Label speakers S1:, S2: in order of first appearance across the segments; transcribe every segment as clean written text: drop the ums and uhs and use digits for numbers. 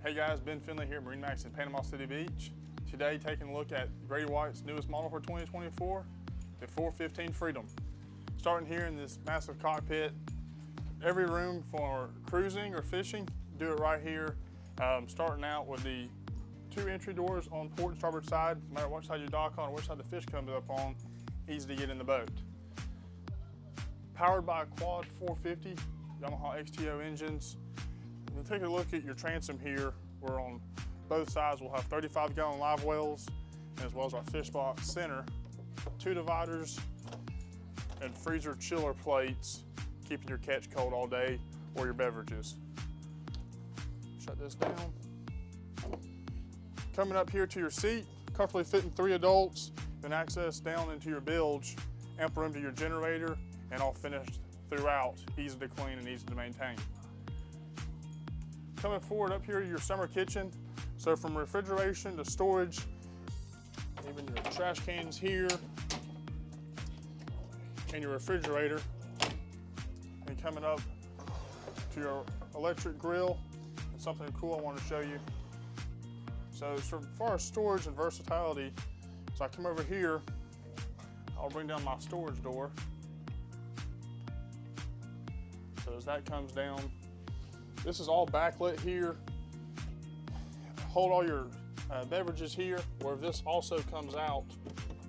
S1: Hey guys, Ben Finley here at MarineMax in Panama City Beach. Today taking a look at GRADY-WHITE'S newest model for 2024, the 415 Freedom. Starting here in this massive cockpit, every room for cruising or fishing, do it right here. Starting out with the 2 entry doors on port and starboard side, no matter what side you dock on or which side the fish comes up on, easy to get in the boat. Powered by a quad 450 Yamaha XTO engines. And take a look at your transom here, where on both sides we'll have 35-gallon live wells, as well as our fish box center, 2 dividers, and freezer chiller plates, keeping your catch cold all day, or your beverages. Shut this down. Coming up here to your seat, comfortably fitting 3 adults, then access down into your bilge, ample room to your generator, and all finished throughout, easy to clean and easy to maintain. Coming forward up here, your summer kitchen. So from refrigeration to storage, even your trash cans here, and your refrigerator. And coming up to your electric grill, and something cool I want to show you. So as far as storage and versatility, so I come over here, I'll bring down my storage door. So as that comes down, this is all backlit here. Hold all your beverages here, or this also comes out,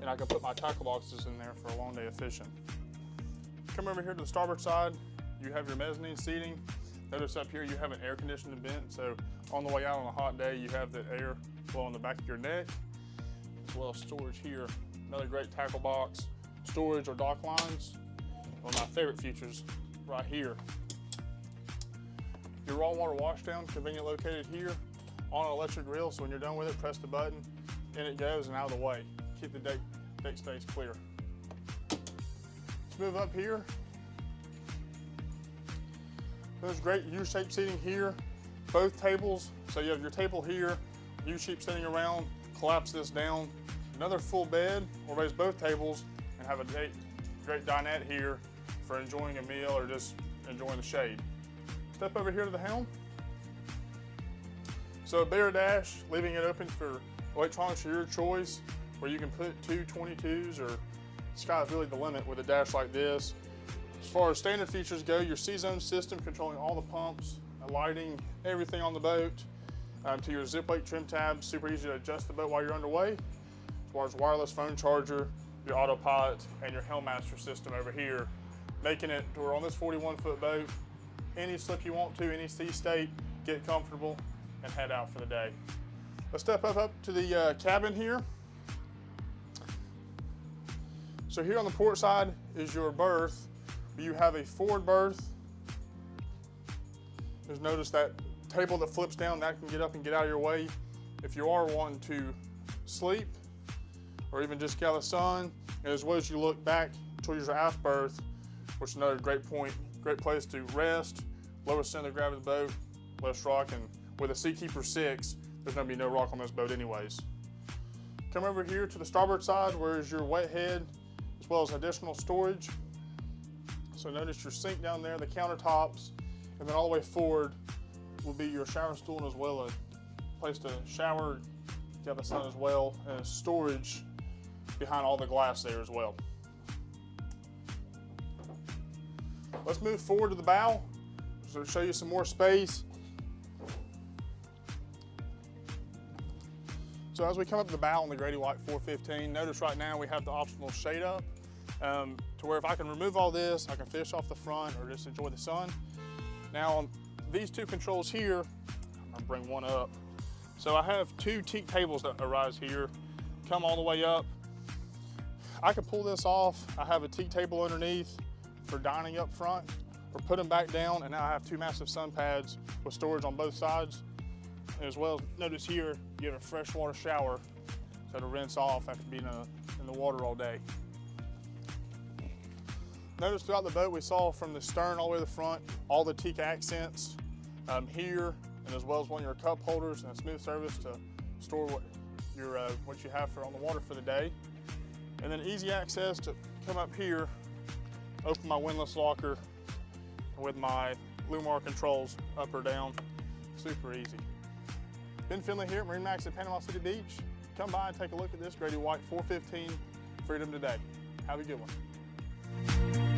S1: and I can put my tackle boxes in there for a long day of fishing. Come over here to the starboard side, you have your mezzanine seating. Notice up here you have an air conditioning vent, so on the way out on a hot day, you have the air blowing the back of your neck, as well as storage here. Another great tackle box, storage or dock lines. One of my favorite features right here. Your raw water washdown, conveniently located here on an electric grill, so when you're done with it, press the button, in it goes and out of the way. Keep the deck space clear. Let's move up here. There's great U-shaped seating here, both tables. So you have your table here, U-shape sitting around, collapse this down, another full bed, or raise both tables and have a great dinette here for enjoying a meal or just enjoying the shade. Step over here to the helm. So a bare dash, leaving it open for electronics of your choice, where you can put 2 22s, or the sky's really the limit with a dash like this. As far as standard features go, your C-zone system controlling all the pumps, lighting, everything on the boat, to your zip weight trim tabs, super easy to adjust the boat while you're underway. As far as wireless phone charger, your autopilot, and your helm master system over here, making it to where on this 41-foot boat, any slip you want to, any sea state, get comfortable and head out for the day. Let's step up to the cabin here. So here on the port side is your berth. You have a forward berth. Just notice that table that flips down, that can get up and get out of your way if you are wanting to sleep or even just get out of the sun. And as well as you look back towards your aft berth, which is another great place to rest, lowest center of gravity of the boat, less rock, and with a Seakeeper 6, there's gonna be no rock on this boat anyways. Come over here to the starboard side, where is your wet head, as well as additional storage. So notice your sink down there, the countertops, and then all the way forward will be your shower stool, and as well a place to shower, get out the sun as well, and storage behind all the glass there as well. Let's move forward to the bow, so to show you some more space. So as we come up to the bow on the GRADY-WHITE 415, notice right now we have the optional shade up, to where if I can remove all this, I can fish off the front or just enjoy the sun. Now on these 2 controls here, I'll bring one up. So I have 2 teak tables that arise here, come all the way up. I can pull this off. I have a teak table underneath for dining up front, or put them back down, and now I have 2 massive sun pads with storage on both sides. And as well, notice here, you have a freshwater shower, so to rinse off after being in the water all day. Notice throughout the boat, we saw from the stern all the way to the front, all the teak accents here, and as well as one of your cup holders and a smooth surface to store what you have on the water for the day. And then easy access to come up here, open my windlass locker with my Lumar controls up or down, super easy. Ben Finley here at MarineMax at Panama City Beach. Come by and take a look at this Grady White 415 Freedom today. Have a good one.